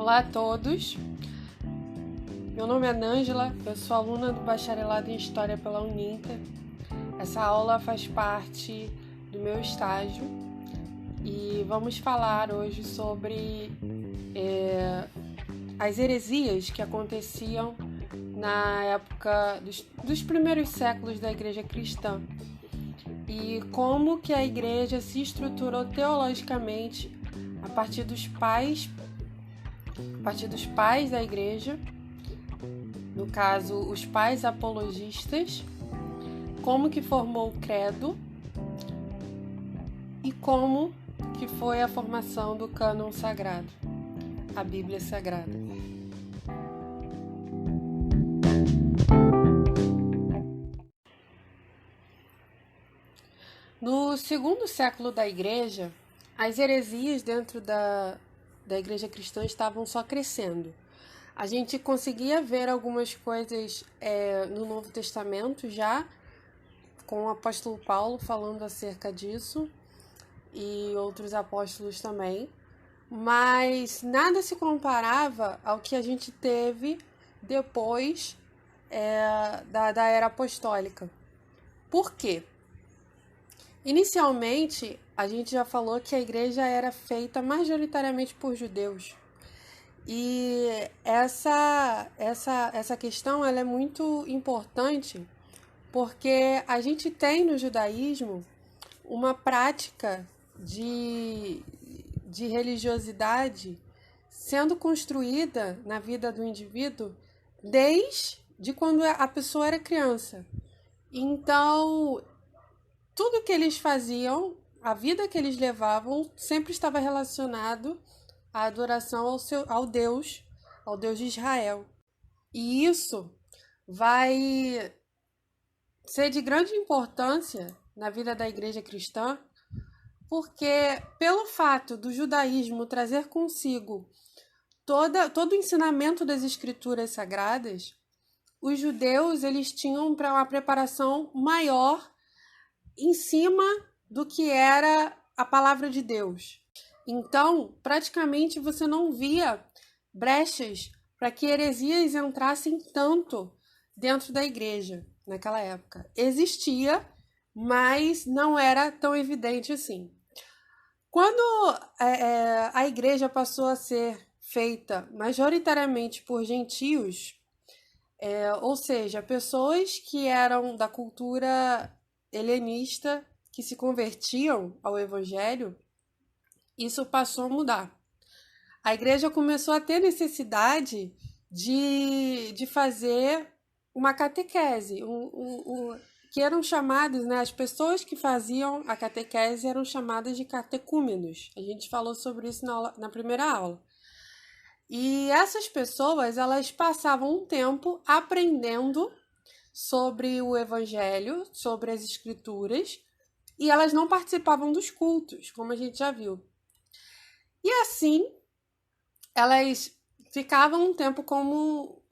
Olá a todos, meu nome é Nângela, eu sou aluna do Bacharelado em História pela Uninter. Essa aula faz parte do meu estágio e vamos falar hoje sobre as heresias que aconteciam na época dos primeiros séculos da Igreja Cristã e como que a Igreja se estruturou teologicamente a partir dos pais da Igreja, no caso, os pais apologistas, como que formou o credo e como que foi a formação do cânon sagrado, a Bíblia Sagrada. No segundo século da Igreja, as heresias dentro da Igreja Cristã estavam só crescendo. A gente conseguia ver algumas coisas no Novo Testamento já, com o apóstolo Paulo falando acerca disso e outros apóstolos também, mas nada se comparava ao que a gente teve depois da era apostólica. Por quê? Inicialmente, a gente já falou que a igreja era feita majoritariamente por judeus. E essa questão ela é muito importante porque a gente tem no judaísmo uma prática de religiosidade sendo construída na vida do indivíduo desde quando a pessoa era criança. Então, tudo que eles faziam, a vida que eles levavam, sempre estava relacionado à adoração ao Deus de Israel. E isso vai ser de grande importância na vida da igreja cristã, porque pelo fato do judaísmo trazer consigo todo o ensinamento das escrituras sagradas, os judeus eles tinham uma preparação maior em cima do que era a palavra de Deus. Então, praticamente você não via brechas para que heresias entrassem tanto dentro da igreja naquela época. Existia, mas não era tão evidente assim. Quando a igreja passou a ser feita majoritariamente por gentios, ou seja, pessoas que eram da cultura helenista, que se convertiam ao evangelho, isso passou a mudar. A igreja começou a ter necessidade de fazer uma catequese, que eram chamados, né, as pessoas que faziam a catequese eram chamadas de catecúmenos. A gente falou sobre isso na primeira aula. E essas pessoas, elas passavam um tempo aprendendo sobre o evangelho, sobre as escrituras, e elas não participavam dos cultos, como a gente já viu. E assim, elas ficavam um tempo como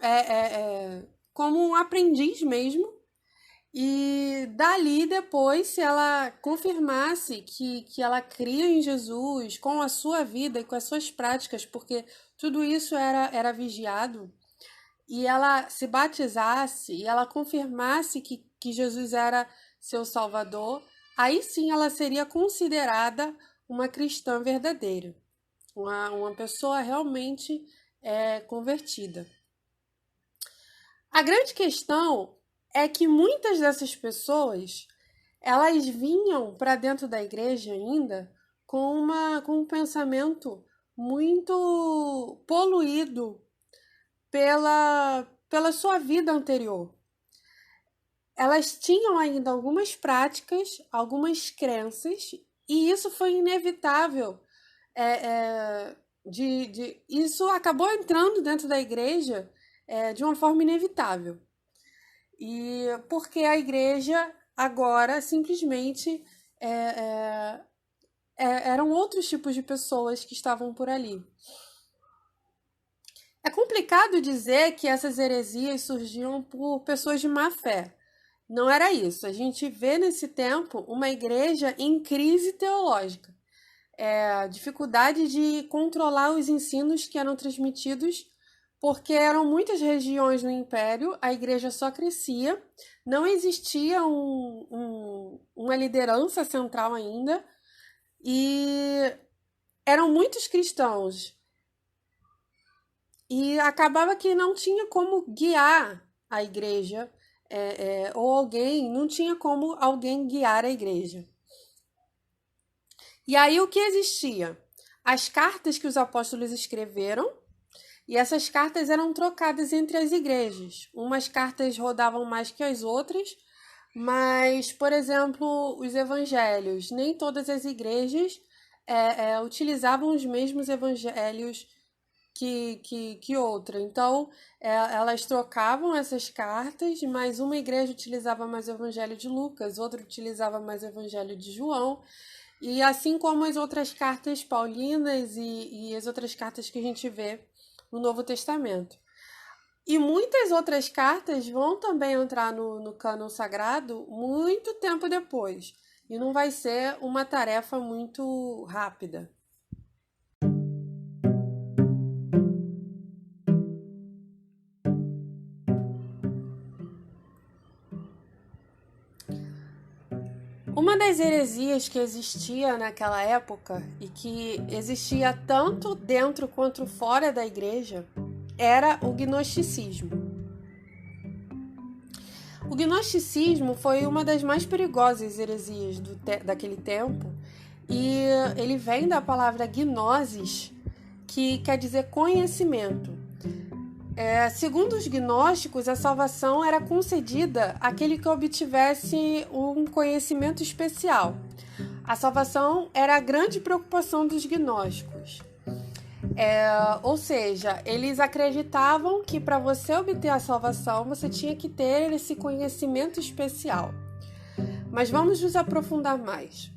um aprendiz mesmo, e dali depois, se ela confirmasse que ela cria em Jesus com a sua vida e com as suas práticas, porque tudo isso era vigiado, e ela se batizasse e ela confirmasse que Jesus era seu Salvador, aí sim ela seria considerada uma cristã verdadeira, uma pessoa realmente convertida. A grande questão é que muitas dessas pessoas, elas vinham para dentro da igreja ainda com um pensamento muito poluído pela sua vida anterior. Elas tinham ainda algumas práticas, algumas crenças, e isso foi inevitável. Isso acabou entrando dentro da igreja de uma forma inevitável. E porque a igreja agora simplesmente eram outros tipos de pessoas que estavam por ali. É complicado dizer que essas heresias surgiam por pessoas de má fé. Não era isso. A gente vê nesse tempo uma igreja em crise teológica. dificuldade de controlar os ensinos que eram transmitidos, porque eram muitas regiões no Império, a igreja só crescia, não existia uma liderança central ainda, e eram muitos cristãos. E acabava que não tinha como guiar a igreja, não tinha como alguém guiar a igreja. E aí o que existia? As cartas que os apóstolos escreveram, e essas cartas eram trocadas entre as igrejas. Umas cartas rodavam mais que as outras, mas, por exemplo, os evangelhos, nem todas as igrejas utilizavam os mesmos evangelhos que outra. Então, elas trocavam essas cartas, mas uma igreja utilizava mais o evangelho de Lucas, outra utilizava mais o evangelho de João, e assim como as outras cartas paulinas e as outras cartas que a gente vê no Novo Testamento. E muitas outras cartas vão também entrar no cânon sagrado muito tempo depois, e não vai ser uma tarefa muito rápida. Uma das heresias que existia naquela época e que existia tanto dentro quanto fora da igreja era o gnosticismo. O gnosticismo foi uma das mais perigosas heresias daquele tempo, e ele vem da palavra gnosis, que quer dizer conhecimento. Segundo os gnósticos, a salvação era concedida àquele que obtivesse um conhecimento especial. A salvação era a grande preocupação dos gnósticos. Ou seja, eles acreditavam que para você obter a salvação, você tinha que ter esse conhecimento especial. Mas vamos nos aprofundar mais.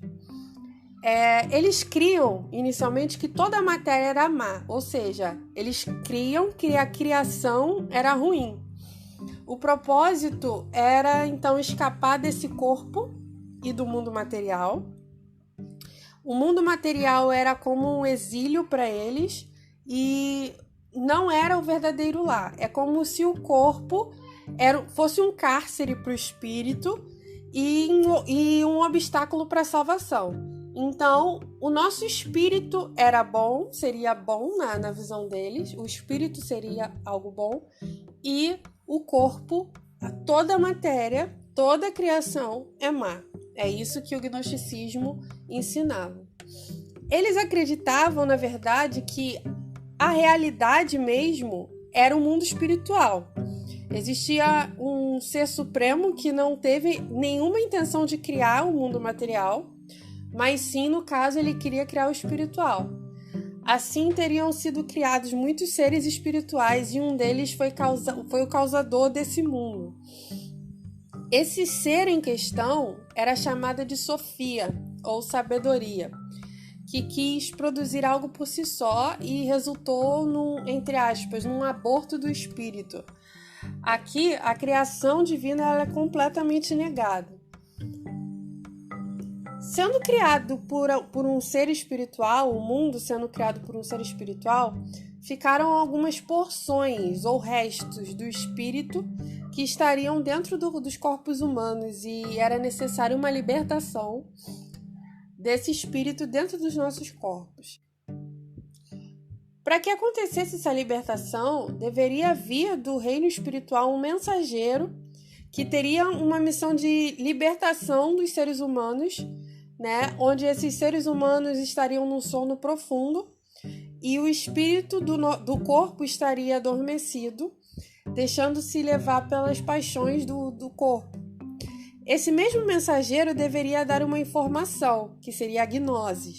Eles criam inicialmente que toda a matéria era má, ou seja, eles criam que a criação era ruim. O propósito era então escapar desse corpo e do mundo material. O mundo material era como um exílio para eles e não era o verdadeiro lar. É como se o corpo fosse um cárcere para o espírito e um obstáculo para a salvação. Então, o nosso espírito era bom, seria bom na visão deles, o espírito seria algo bom, e o corpo, toda a matéria, toda a criação é má. É isso que o gnosticismo ensinava. Eles acreditavam, na verdade, que a realidade mesmo era o mundo espiritual. Existia um ser supremo que não teve nenhuma intenção de criar o mundo material, mas sim, no caso, ele queria criar o espiritual. Assim, teriam sido criados muitos seres espirituais e um deles foi o causador desse mundo. Esse ser em questão era chamado de Sofia, ou sabedoria, que quis produzir algo por si só e resultou entre aspas, num aborto do espírito. Aqui, a criação divina ela é completamente negada. Sendo criado por um ser espiritual, o mundo sendo criado por um ser espiritual, ficaram algumas porções ou restos do espírito que estariam dentro dos corpos humanos e era necessária uma libertação desse espírito dentro dos nossos corpos. Para que acontecesse essa libertação, deveria vir do reino espiritual um mensageiro que teria uma missão de libertação dos seres humanos, né, onde esses seres humanos estariam num sono profundo e o espírito do corpo estaria adormecido, deixando-se levar pelas paixões do corpo. Esse mesmo mensageiro deveria dar uma informação, que seria a gnosis,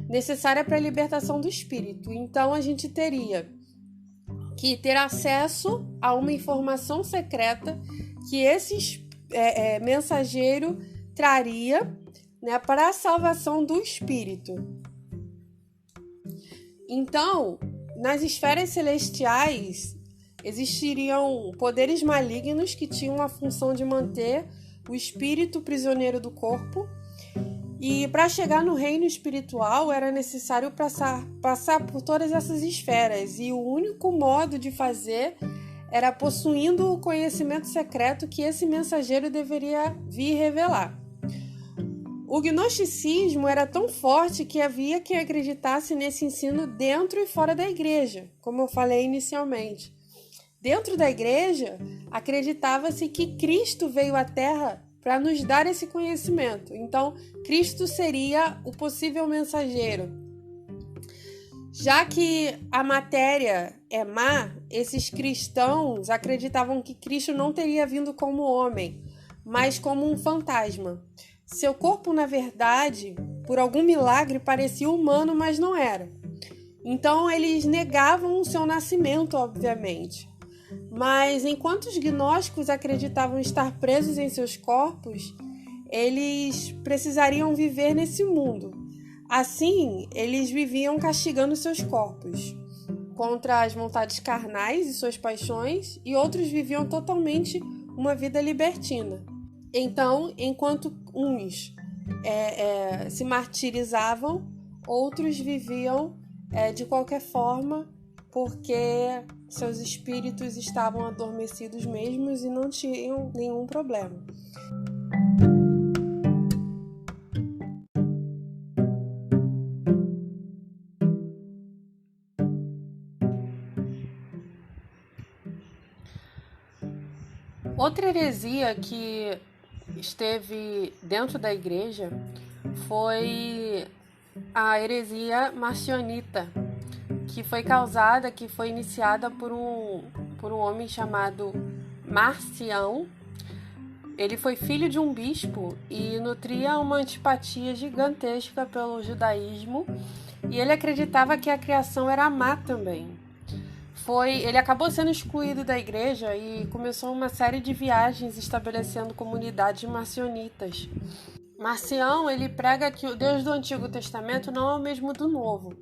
necessária para a libertação do espírito. Então, a gente teria que ter acesso a uma informação secreta que esse mensageiro traria, né, para a salvação do espírito. Então, nas esferas celestiais, existiriam poderes malignos que tinham a função de manter o espírito prisioneiro do corpo E para chegar no reino espiritual era necessário passar por todas essas esferas, e o único modo de fazer era possuindo o conhecimento secreto que esse mensageiro deveria vir revelar. O gnosticismo era tão forte que havia quem acreditasse nesse ensino dentro e fora da igreja, como eu falei inicialmente. Dentro da igreja, acreditava-se que Cristo veio à Terra para nos dar esse conhecimento. Então, Cristo seria o possível mensageiro. Já que a matéria é má, esses cristãos acreditavam que Cristo não teria vindo como homem, mas como um fantasma. Seu corpo, na verdade, por algum milagre, parecia humano, mas não era. Então, eles negavam o seu nascimento, obviamente. Mas, enquanto os gnósticos acreditavam estar presos em seus corpos, eles precisariam viver nesse mundo. Assim, eles viviam castigando seus corpos contra as vontades carnais e suas paixões, e outros viviam totalmente uma vida libertina. Então, enquanto uns se martirizavam, outros viviam de qualquer forma, porque seus espíritos estavam adormecidos mesmos e não tinham nenhum problema. Outra heresia que esteve dentro da igreja foi a heresia marcionita, que foi iniciada por um homem chamado Marcião. Ele foi filho de um bispo e nutria uma antipatia gigantesca pelo judaísmo, e ele acreditava que a criação era má também. Ele acabou sendo excluído da igreja e começou uma série de viagens estabelecendo comunidades marcionitas. Marcião, ele prega que o Deus do Antigo Testamento não é o mesmo do Novo.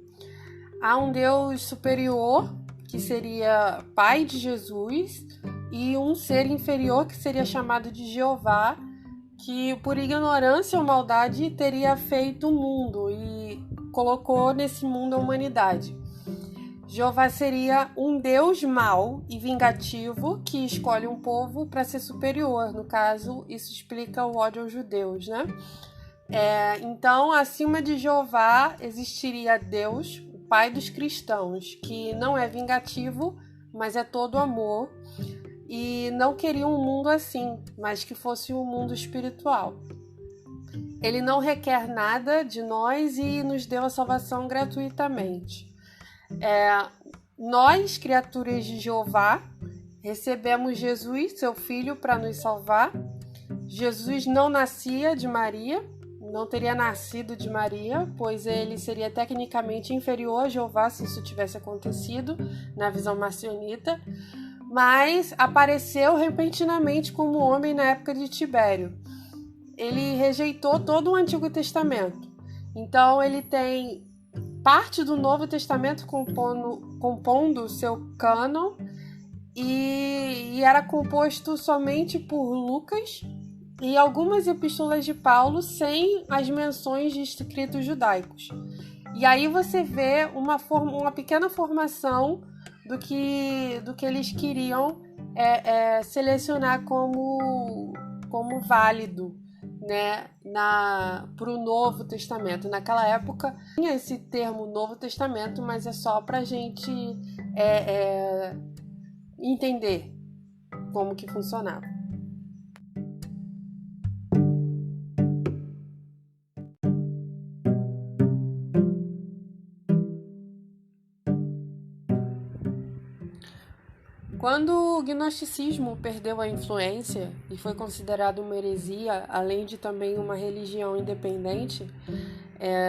Há um Deus superior, que seria pai de Jesus, e um ser inferior, que seria chamado de Jeová, que por ignorância ou maldade teria feito o mundo e colocou nesse mundo a humanidade. Jeová seria um Deus mau e vingativo que escolhe um povo para ser superior. No caso, isso explica o ódio aos judeus, né? Então, acima de Jeová existiria Deus, o Pai dos cristãos, que não é vingativo, mas é todo amor, e não queria um mundo assim, mas que fosse um mundo espiritual. Ele não requer nada de nós e nos deu a salvação gratuitamente. Nós, criaturas de Jeová, recebemos Jesus, seu Filho, para nos salvar. Jesus não nascia de Maria, não teria nascido de Maria, pois ele seria tecnicamente inferior a Jeová se isso tivesse acontecido, na visão marcionita, mas apareceu repentinamente como homem na época de Tibério. Ele rejeitou todo o Antigo Testamento, então ele tem parte do Novo Testamento compondo o seu cânon, e era composto somente por Lucas e algumas epístolas de Paulo, sem as menções de escritos judaicos. E aí você vê uma pequena formação do que eles queriam selecionar como válido, né, para o Novo Testamento. Naquela época tinha esse termo Novo Testamento, mas é só para a gente entender como que funcionava. Quando o gnosticismo perdeu a influência e foi considerado uma heresia, além de também uma religião independente,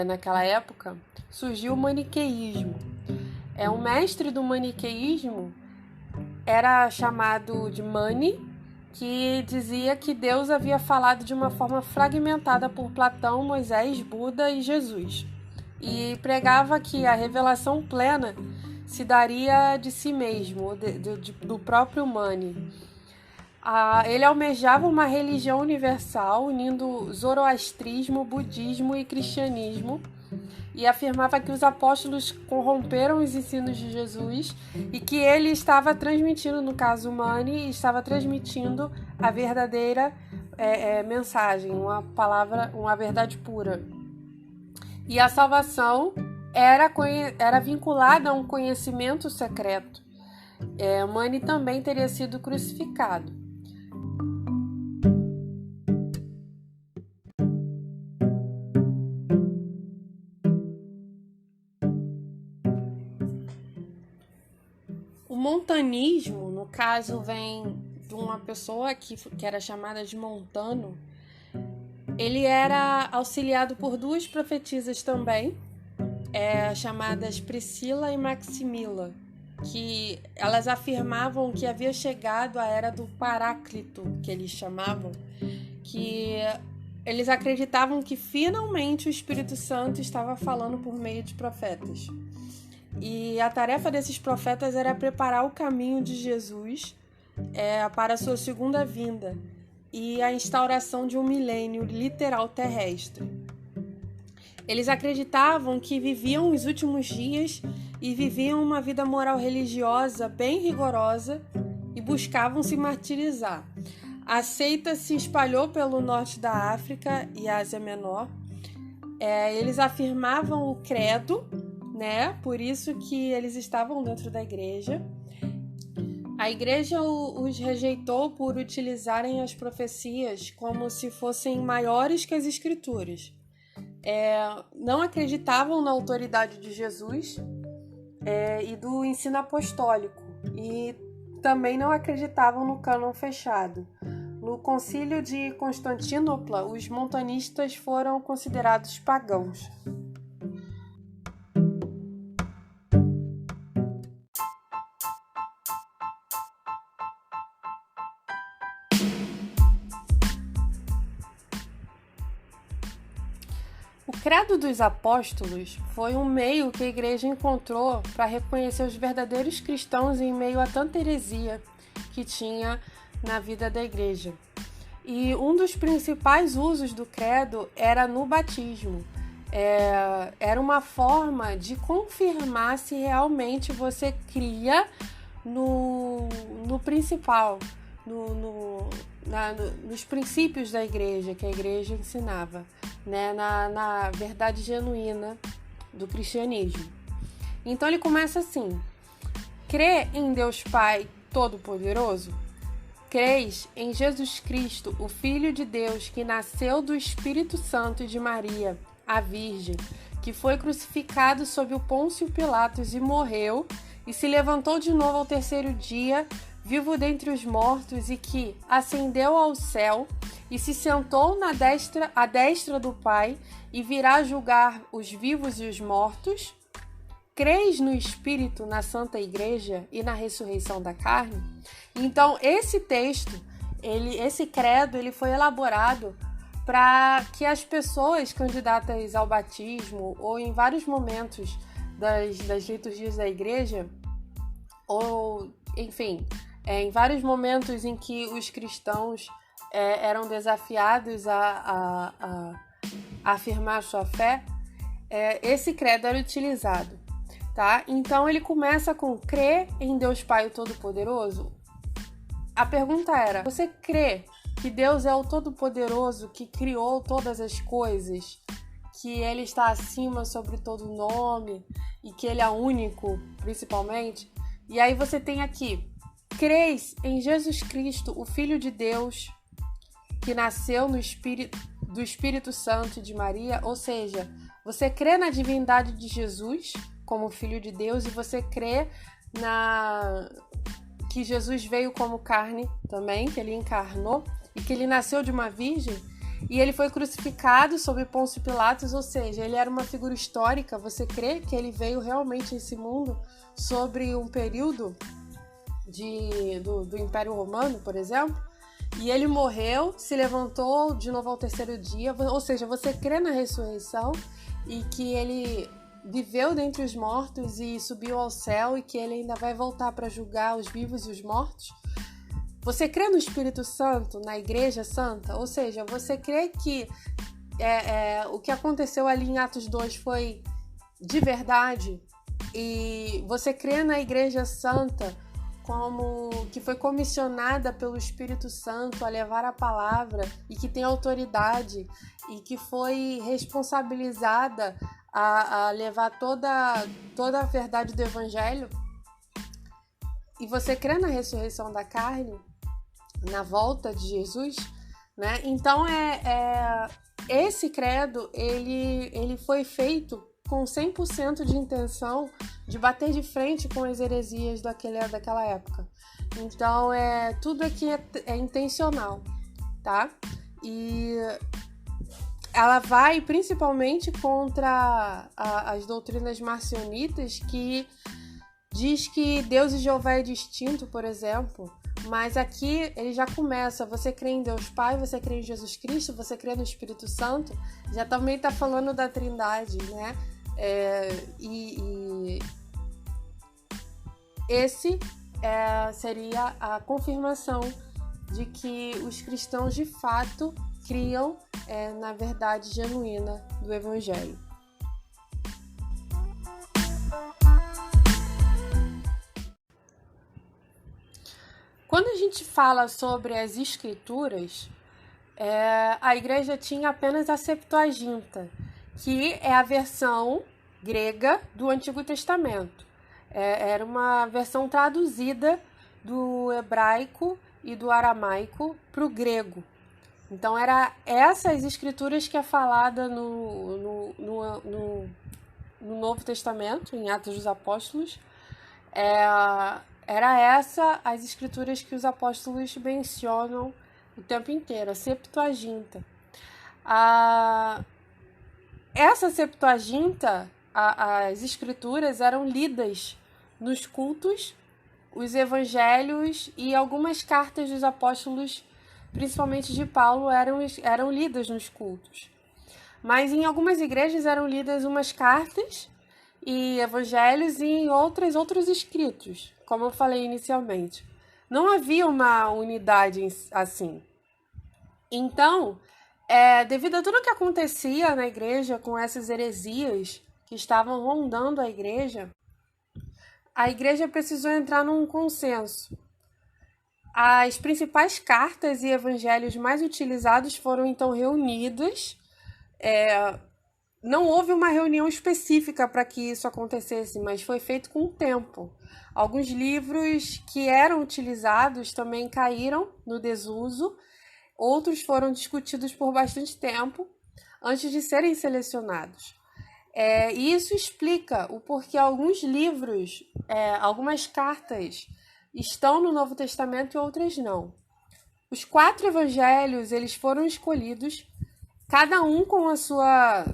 naquela época, surgiu o maniqueísmo. Um mestre do maniqueísmo era chamado de Mani, que dizia que Deus havia falado de uma forma fragmentada por Platão, Moisés, Buda e Jesus, e pregava que a revelação plena se daria de si mesmo, do próprio Mani. Ele almejava uma religião universal, unindo zoroastrismo, budismo e cristianismo, e afirmava que os apóstolos corromperam os ensinos de Jesus e que ele estava transmitindo, no caso Mani, estava transmitindo a verdadeira mensagem, uma verdade pura. E a salvação era vinculada a um conhecimento secreto. Mani também teria sido crucificado. O montanismo, no caso, vem de uma pessoa que era chamada de Montano. Ele era auxiliado por duas profetisas também, chamadas Priscila e Maximila, que elas afirmavam que havia chegado a era do Paráclito, que eles chamavam, que eles acreditavam que finalmente o Espírito Santo estava falando por meio de profetas. E a tarefa desses profetas era preparar o caminho de Jesus para a sua segunda vinda e a instauração de um milênio literal terrestre. Eles acreditavam que viviam os últimos dias e viviam uma vida moral religiosa bem rigorosa e buscavam se martirizar. A seita se espalhou pelo norte da África e Ásia Menor. Eles afirmavam o credo, né? Por isso que eles estavam dentro da igreja. A igreja os rejeitou por utilizarem as profecias como se fossem maiores que as escrituras. Não acreditavam na autoridade de Jesus e do ensino apostólico, e também não acreditavam no cânon fechado. No Concílio de Constantinopla, os montanistas foram considerados pagãos. O Credo dos Apóstolos foi um meio que a igreja encontrou para reconhecer os verdadeiros cristãos em meio a tanta heresia que tinha na vida da igreja. E um dos principais usos do credo era no batismo. Era uma forma de confirmar se realmente você cria no principal, nos princípios da igreja, que a igreja ensinava, né? Na verdade genuína do cristianismo. Então ele começa assim: crê em Deus Pai Todo-Poderoso? Creis em Jesus Cristo, o Filho de Deus, que nasceu do Espírito Santo e de Maria, a Virgem, que foi crucificado sob o Pôncio Pilatos e morreu, e se levantou de novo ao terceiro dia, vivo dentre os mortos, e que ascendeu ao céu e se sentou à destra do Pai e virá julgar os vivos e os mortos? Creis no Espírito, na Santa Igreja e na ressurreição da carne? Então, esse texto, esse credo, ele foi elaborado para que as pessoas candidatas ao batismo ou em vários momentos das liturgias da igreja, ou, enfim, em vários momentos em que os cristãos eram desafiados a afirmar sua fé, esse credo era utilizado, tá? Então ele começa com: crê em Deus Pai o Todo-Poderoso? A pergunta era: você crê que Deus é o Todo-Poderoso, que criou todas as coisas, que Ele está acima sobre todo nome e que Ele é único, principalmente? E aí você tem aqui: creis em Jesus Cristo, o Filho de Deus, que nasceu do Espírito Santo e de Maria? Ou seja, você crê na divindade de Jesus como Filho de Deus, e você crê que Jesus veio como carne também, que Ele encarnou e que Ele nasceu de uma virgem e Ele foi crucificado sob Pôncio Pilatos, ou seja, Ele era uma figura histórica. Você crê que Ele veio realmente a esse mundo sobre um período do Império Romano, por exemplo, e Ele morreu, se levantou de novo ao terceiro dia, ou seja, você crê na ressurreição e que Ele viveu dentre os mortos e subiu ao céu e que Ele ainda vai voltar para julgar os vivos e os mortos? Você crê no Espírito Santo, na Igreja Santa? Ou seja, você crê que o que aconteceu ali em Atos 2 foi de verdade? E você crê na Igreja Santa como que foi comissionada pelo Espírito Santo a levar a palavra e que tem autoridade e que foi responsabilizada a levar toda a verdade do Evangelho? E você crê na ressurreição da carne, na volta de Jesus, né? Então esse credo ele foi feito com 100% de intenção de bater de frente com as heresias daquela época. Então tudo aqui é intencional, tá? E ela vai principalmente contra as doutrinas marcionitas, que diz que Deus e Jeová é distinto, por exemplo. Mas aqui ele já começa, você crê em Deus Pai, você crê em Jesus Cristo, você crê no Espírito Santo, já também está falando da Trindade, né? Esse seria a confirmação de que os cristãos de fato criam na verdade genuína do Evangelho. Quando a gente fala sobre as Escrituras, a igreja tinha apenas a Septuaginta, que é a versão grega do Antigo Testamento. Era uma versão traduzida do hebraico e do aramaico para o grego. Então, era essas escrituras que é falada no Novo Testamento, em Atos dos Apóstolos. Era essa as escrituras que os apóstolos mencionam o tempo inteiro, a Septuaginta. Essa Septuaginta, as escrituras eram lidas nos cultos, os evangelhos e algumas cartas dos apóstolos, principalmente de Paulo, eram lidas nos cultos. Mas em algumas igrejas eram lidas umas cartas e evangelhos e em outros escritos, como eu falei inicialmente. Não havia uma unidade assim. Então, devido a tudo que acontecia na igreja com essas heresias que estavam rondando a igreja precisou entrar num consenso. As principais cartas e evangelhos mais utilizados foram então reunidas. Não houve uma reunião específica para que isso acontecesse, mas foi feito com o tempo. Alguns livros que eram utilizados também caíram no desuso, outros foram discutidos por bastante tempo antes de serem selecionados. E isso explica o porquê alguns livros, algumas cartas, estão no Novo Testamento e outras não. Os 4 evangelhos eles foram escolhidos, cada um com as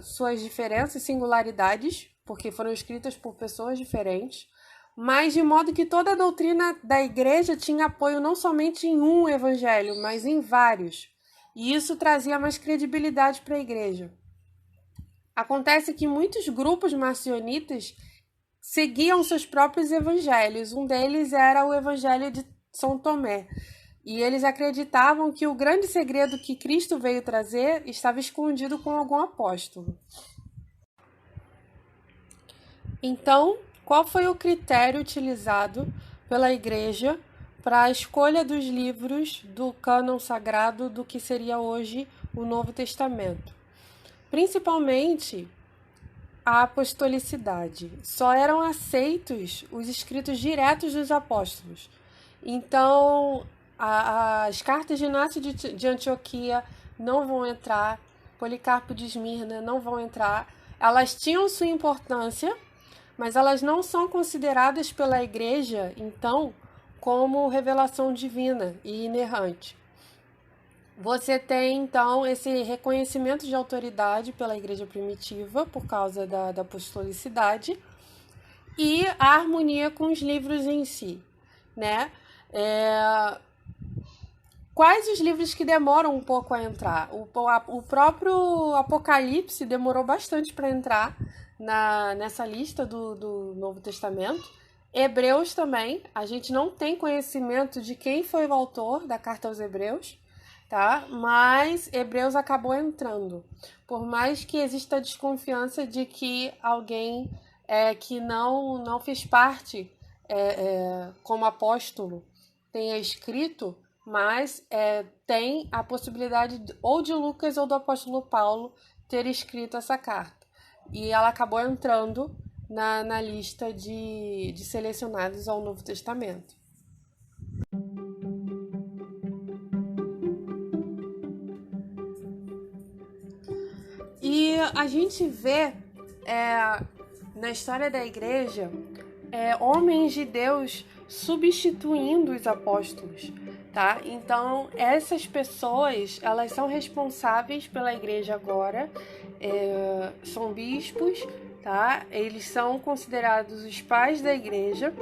suas diferenças e singularidades, porque foram escritas por pessoas diferentes, mas de modo que toda a doutrina da igreja tinha apoio não somente em um evangelho, mas em vários. E isso trazia mais credibilidade para a igreja. Acontece que muitos grupos marcionitas seguiam seus próprios evangelhos. Um deles era o Evangelho de São Tomé. E eles acreditavam que o grande segredo que Cristo veio trazer estava escondido com algum apóstolo. Então, qual foi o critério utilizado pela igreja para a escolha dos livros do cânon sagrado do que seria hoje o Novo Testamento? Principalmente a apostolicidade. Só eram aceitos os escritos diretos dos apóstolos. Então, as cartas de Inácio de Antioquia não vão entrar, Policarpo de Esmirna não vão entrar. Elas tinham sua importância, mas elas não são consideradas pela igreja, então, como revelação divina e inerrante. Você tem, então, esse reconhecimento de autoridade pela igreja primitiva, por causa da apostolicidade, e a harmonia com os livros em si, né? Quais os livros que demoram um pouco a entrar? O próprio Apocalipse demorou bastante para entrar nessa lista do Novo Testamento. Hebreus também, a gente não tem conhecimento de quem foi o autor da carta aos Hebreus, tá? Mas Hebreus acabou entrando. Por mais que exista a desconfiança de que alguém que não fez parte como apóstolo tenha escrito, mas tem a possibilidade ou de Lucas ou do apóstolo Paulo ter escrito essa carta. E ela acabou entrando na lista de selecionados ao Novo Testamento. E a gente vê na história da igreja homens de Deus substituindo os apóstolos, tá? Então, essas pessoas, elas são responsáveis pela igreja agora, são bispos, tá? Eles são considerados os pais da igreja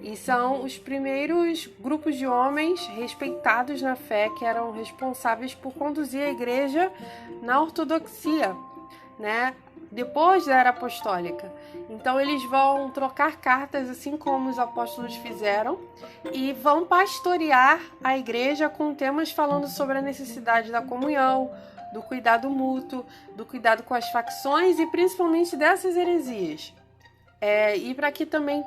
e são os primeiros grupos de homens respeitados na fé que eram responsáveis por conduzir a igreja na ortodoxia, né? Depois da era apostólica. Então eles vão trocar cartas assim como os apóstolos fizeram e vão pastorear a igreja com temas falando sobre a necessidade da comunhão, do cuidado mútuo, do cuidado com as facções e principalmente dessas heresias. E para que também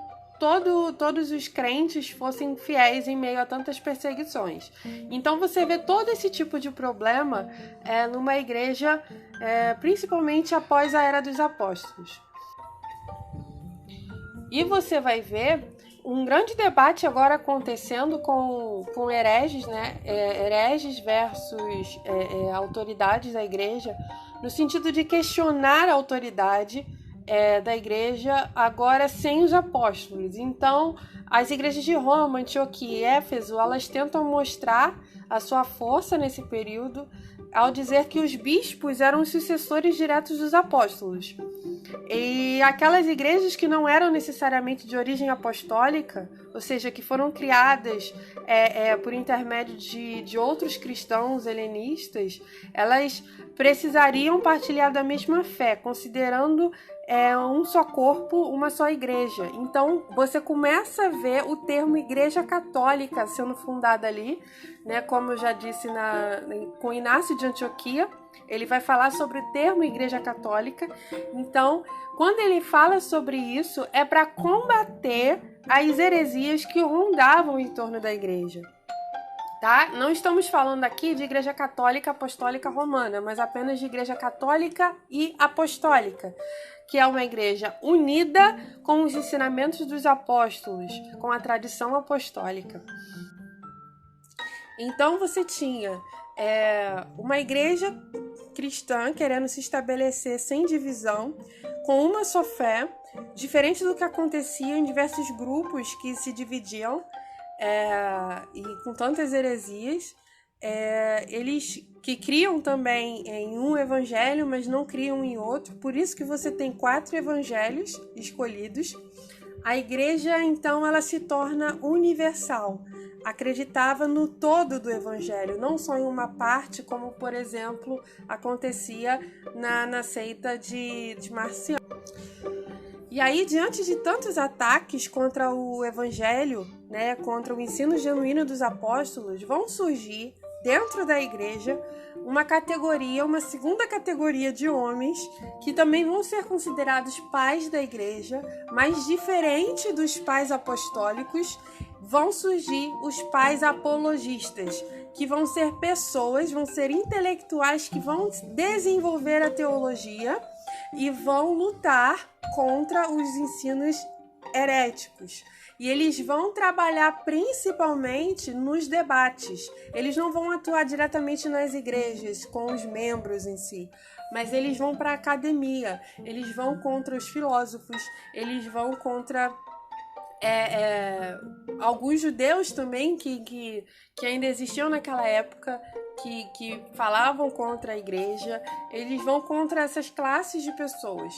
todos os crentes fossem fiéis em meio a tantas perseguições. Então você vê todo esse tipo de problema numa igreja, principalmente após a Era dos Apóstolos. E você vai ver um grande debate agora acontecendo com hereges, né? Hereges versus autoridades da igreja, no sentido de questionar a autoridade da igreja agora sem os apóstolos. Então, as igrejas de Roma, Antioquia e Éfeso, elas tentam mostrar a sua força nesse período ao dizer que os bispos eram os sucessores diretos dos apóstolos. E aquelas igrejas que não eram necessariamente de origem apostólica, ou seja, que foram criadas por intermédio de outros cristãos helenistas, elas precisariam partilhar da mesma fé, considerando um só corpo, uma só igreja. Então, você começa a ver o termo Igreja Católica sendo fundada ali, né? Como eu já disse com Inácio de Antioquia, ele vai falar sobre o termo Igreja Católica. Então, quando ele fala sobre isso, é para combater as heresias que rondavam em torno da igreja. Tá? Não estamos falando aqui de Igreja Católica Apostólica Romana, mas apenas de Igreja Católica e Apostólica, que é uma igreja unida com os ensinamentos dos apóstolos, com a tradição apostólica. Então você tinha uma igreja cristã querendo se estabelecer sem divisão, com uma só fé, diferente do que acontecia em diversos grupos que se dividiam e com tantas heresias. Eles que criam também em um evangelho, mas não criam em outro. Por isso que você tem 4 evangelhos escolhidos. A igreja, então, ela se torna universal. Acreditava no todo do evangelho, não só em uma parte, como, por exemplo, acontecia na seita de Marciano. E aí, diante de tantos ataques contra o evangelho, né, contra o ensino genuíno dos apóstolos, vão surgir dentro da igreja uma segunda categoria de homens que também vão ser considerados pais da igreja, mas diferente dos pais apostólicos, vão surgir os pais apologistas, que vão ser pessoas, vão ser intelectuais que vão desenvolver a teologia e vão lutar contra os ensinos heréticos. E eles vão trabalhar principalmente nos debates. Eles não vão atuar diretamente nas igrejas, com os membros em si, mas eles vão para a academia, eles vão contra os filósofos, eles vão contra alguns judeus também que ainda existiam naquela época, que falavam contra a igreja. Eles vão contra essas classes de pessoas.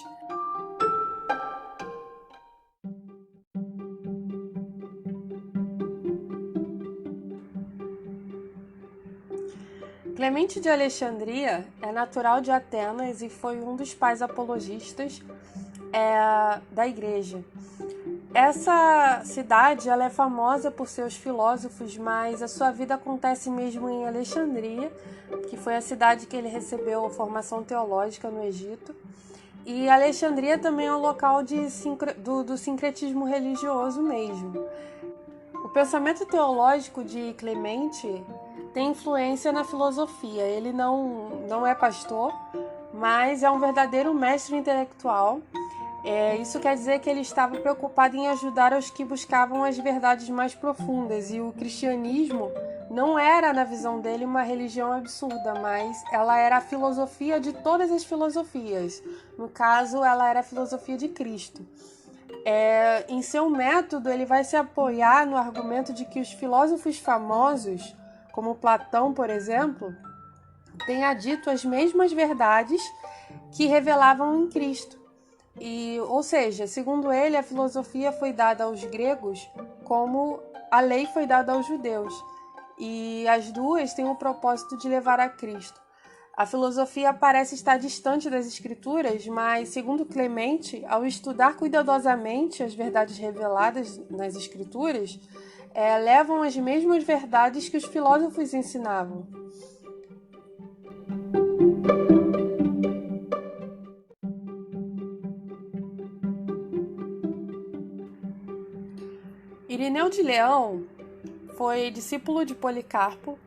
Clemente de Alexandria é natural de Atenas e foi um dos pais apologistas da igreja. Essa cidade ela é famosa por seus filósofos, mas a sua vida acontece mesmo em Alexandria, que foi a cidade que ele recebeu a formação teológica no Egito. E Alexandria também é um local do sincretismo religioso mesmo. O pensamento teológico de Clemente tem influência na filosofia. Ele não é pastor, mas é um verdadeiro mestre intelectual. Isso quer dizer que ele estava preocupado em ajudar os que buscavam as verdades mais profundas, e o cristianismo não era, na visão dele, uma religião absurda, mas ela era a filosofia de todas as filosofias. No caso, ela era a filosofia de Cristo. Em seu método, ele vai se apoiar no argumento de que os filósofos famosos, como Platão, por exemplo, tenha dito as mesmas verdades que revelavam em Cristo. Ou seja, segundo ele, a filosofia foi dada aos gregos como a lei foi dada aos judeus. E as duas têm o propósito de levar a Cristo. A filosofia parece estar distante das escrituras, mas, segundo Clemente, ao estudar cuidadosamente as verdades reveladas nas escrituras, levam as mesmas verdades que os filósofos ensinavam. Irineu de Leão foi discípulo de Policarpo,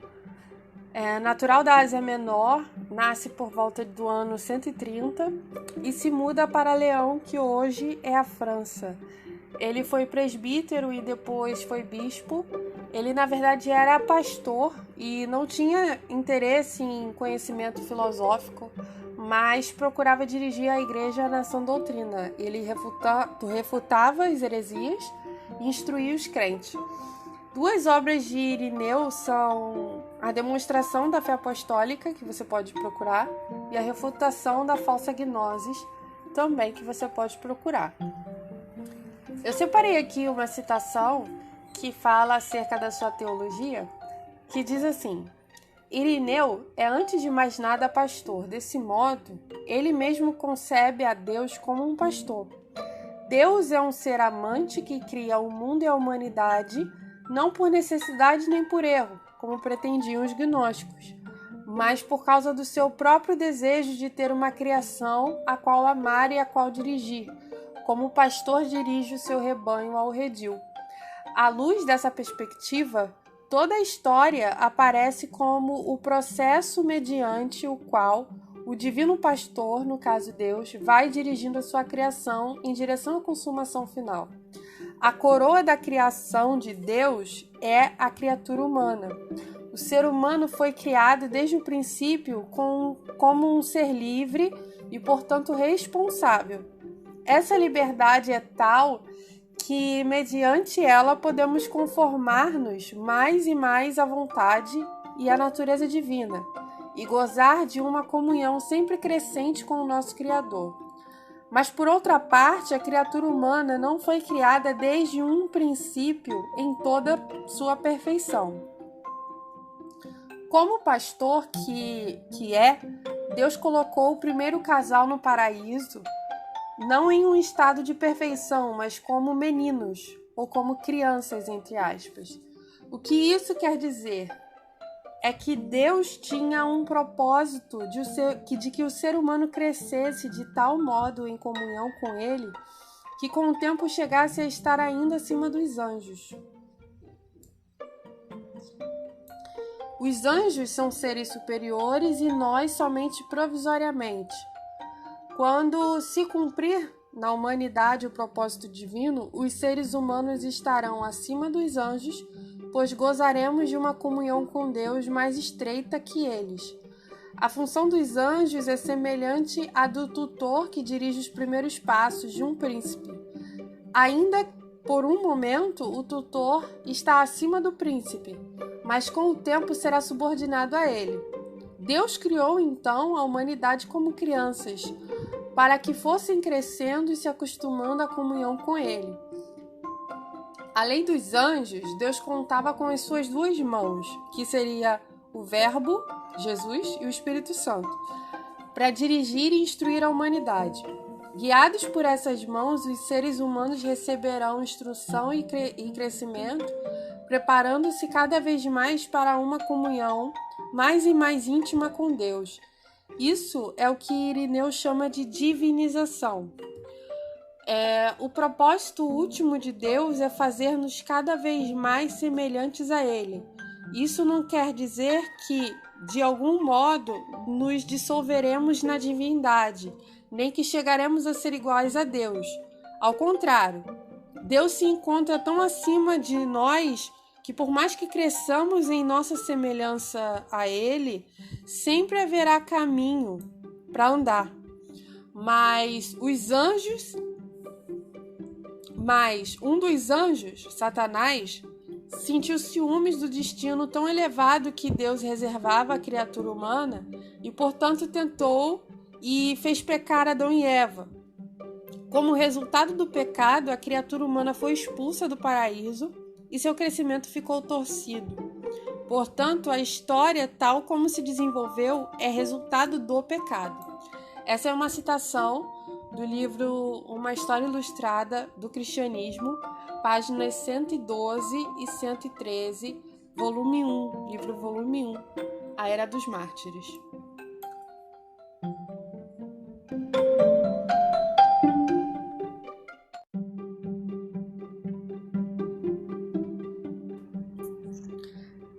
natural da Ásia Menor, nasce por volta do ano 130 e se muda para Leão, que hoje é a França. Ele foi presbítero e depois foi bispo. Ele, na verdade, era pastor e não tinha interesse em conhecimento filosófico, mas procurava dirigir a igreja na sã doutrina. Ele refutava as heresias e instruía os crentes. Duas obras de Irineu são a demonstração da fé apostólica, que você pode procurar, e a refutação da falsa gnosis, também, que você pode procurar. Eu separei aqui uma citação que fala acerca da sua teologia, que diz assim: Irineu é, antes de mais nada, pastor. Desse modo, ele mesmo concebe a Deus como um pastor. Deus é um ser amante que cria o mundo e a humanidade, não por necessidade nem por erro, como pretendiam os gnósticos, mas por causa do seu próprio desejo de ter uma criação a qual amar e a qual dirigir, como o pastor dirige o seu rebanho ao redil. À luz dessa perspectiva, toda a história aparece como o processo mediante o qual o divino pastor, no caso Deus, vai dirigindo a sua criação em direção à consumação final. A coroa da criação de Deus é a criatura humana. O ser humano foi criado desde o princípio como um ser livre e, portanto, responsável. Essa liberdade é tal que, mediante ela, podemos conformar-nos mais e mais à vontade e à natureza divina e gozar de uma comunhão sempre crescente com o nosso Criador. Mas, por outra parte, a criatura humana não foi criada desde um princípio em toda sua perfeição. Como pastor que é, Deus colocou o primeiro casal no paraíso, não em um estado de perfeição, mas como meninos, ou como crianças, entre aspas. O que isso quer dizer? É que Deus tinha um propósito de que o ser humano crescesse de tal modo em comunhão com Ele, que com o tempo chegasse a estar ainda acima dos anjos. Os anjos são seres superiores e nós somente provisoriamente. Quando se cumprir na humanidade o propósito divino, os seres humanos estarão acima dos anjos, pois gozaremos de uma comunhão com Deus mais estreita que eles. A função dos anjos é semelhante à do tutor que dirige os primeiros passos de um príncipe. Ainda por um momento, o tutor está acima do príncipe, mas com o tempo será subordinado a ele. Deus criou então a humanidade como crianças, para que fossem crescendo e se acostumando à comunhão com ele. Além dos anjos, Deus contava com as suas duas mãos, que seria o Verbo, Jesus, e o Espírito Santo, para dirigir e instruir a humanidade. Guiados por essas mãos, os seres humanos receberão instrução e crescimento, preparando-se cada vez mais para uma comunhão mais e mais íntima com Deus. Isso é o que Irineu chama de divinização. O propósito último de Deus é fazer-nos cada vez mais semelhantes a Ele. Isso não quer dizer que, de algum modo, nos dissolveremos na divindade, nem que chegaremos a ser iguais a Deus. Ao contrário, Deus se encontra tão acima de nós que, por mais que cresçamos em nossa semelhança a Ele, sempre haverá caminho para andar. Mas um dos anjos, Satanás, sentiu ciúmes do destino tão elevado que Deus reservava à criatura humana e, portanto, tentou e fez pecar Adão e Eva. Como resultado do pecado, a criatura humana foi expulsa do paraíso e seu crescimento ficou torcido. Portanto, a história, tal como se desenvolveu, é resultado do pecado. Essa é uma citação do livro Uma História Ilustrada do Cristianismo, páginas 112 e 113, volume 1, livro volume 1, A Era dos Mártires.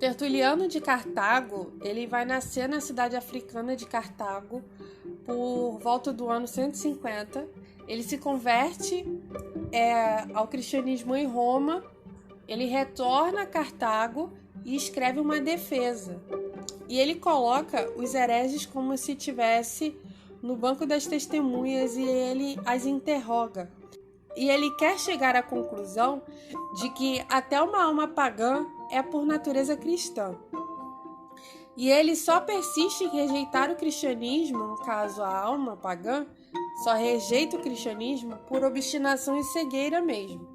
Tertuliano de Cartago, ele vai nascer na cidade africana de Cartago por volta do ano 150. Ele se converte ao cristianismo em Roma, ele retorna a Cartago e escreve uma defesa. E ele coloca os hereges como se estivesse no banco das testemunhas e ele as interroga. E ele quer chegar à conclusão de que até uma alma pagã é por natureza cristã. E ele só persiste em rejeitar o cristianismo, no caso a alma pagã, só rejeita o cristianismo por obstinação e cegueira mesmo.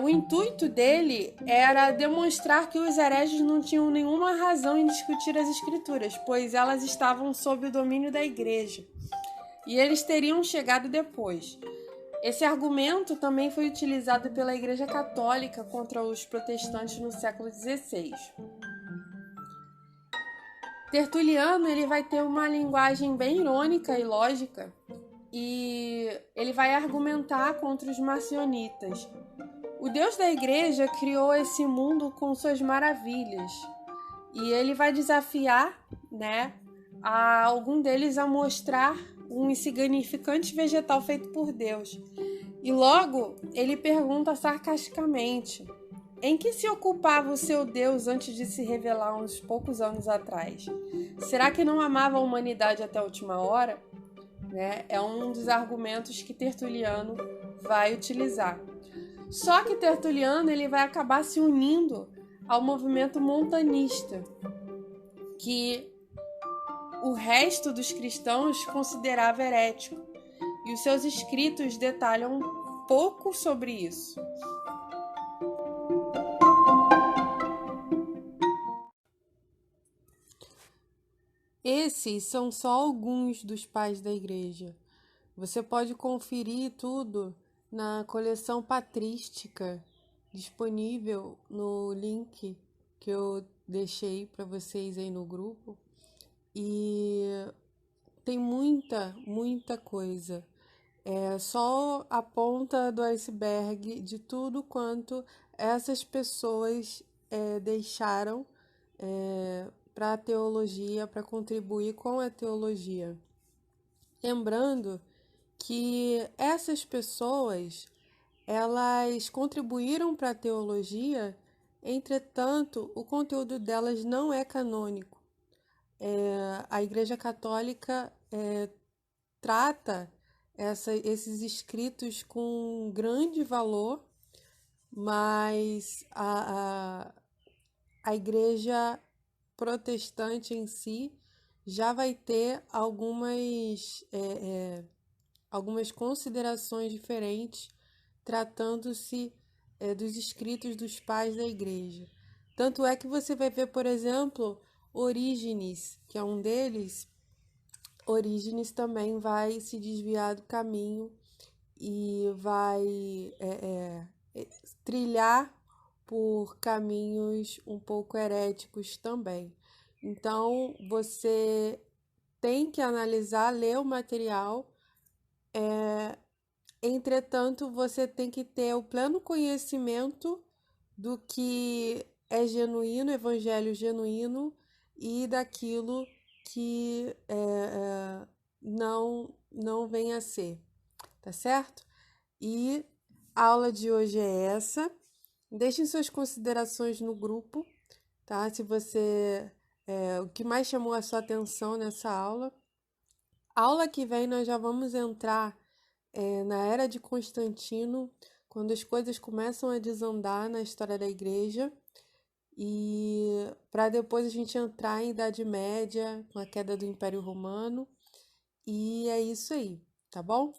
O intuito dele era demonstrar que os hereges não tinham nenhuma razão em discutir as escrituras, pois elas estavam sob o domínio da igreja, e eles teriam chegado depois. Esse argumento também foi utilizado pela Igreja Católica contra os protestantes no século XVI. Tertuliano ele vai ter uma linguagem bem irônica e lógica, e ele vai argumentar contra os marcionitas. O Deus da Igreja criou esse mundo com suas maravilhas, e ele vai desafiar, a algum deles a mostrar um insignificante vegetal feito por Deus. E logo ele pergunta sarcasticamente: em que se ocupava o seu Deus antes de se revelar uns poucos anos atrás? Será que não amava a humanidade até a última hora? É um dos argumentos que Tertuliano vai utilizar. Só que Tertuliano ele vai acabar se unindo ao movimento montanista, que o resto dos cristãos considerava herético, e os seus escritos detalham um pouco sobre isso. Esses são só alguns dos pais da igreja. Você pode conferir tudo na coleção patrística, disponível no link que eu deixei para vocês aí no grupo. E tem muita coisa. É só a ponta do iceberg de tudo quanto essas pessoas deixaram para a teologia, para contribuir com a teologia. Lembrando que essas pessoas, elas contribuíram para a teologia, entretanto, o conteúdo delas não é canônico. A Igreja Católica trata esses escritos com grande valor, mas a Igreja Protestante em si já vai ter algumas considerações diferentes, tratando-se dos escritos dos pais da Igreja. Tanto é que você vai ver, por exemplo, Orígenes, que é um deles, Orígenes também vai se desviar do caminho e vai trilhar por caminhos um pouco heréticos também. Então, você tem que analisar, ler o material, entretanto, você tem que ter o pleno conhecimento do que é genuíno, evangelho genuíno, e daquilo que não vem a ser, tá certo? E a aula de hoje é essa. Deixem suas considerações no grupo, tá? Se você o que mais chamou a sua atenção nessa aula. A aula que vem nós já vamos entrar na era de Constantino, quando as coisas começam a desandar na história da igreja, e para depois a gente entrar em Idade Média, com a queda do Império Romano, e é isso aí, tá bom?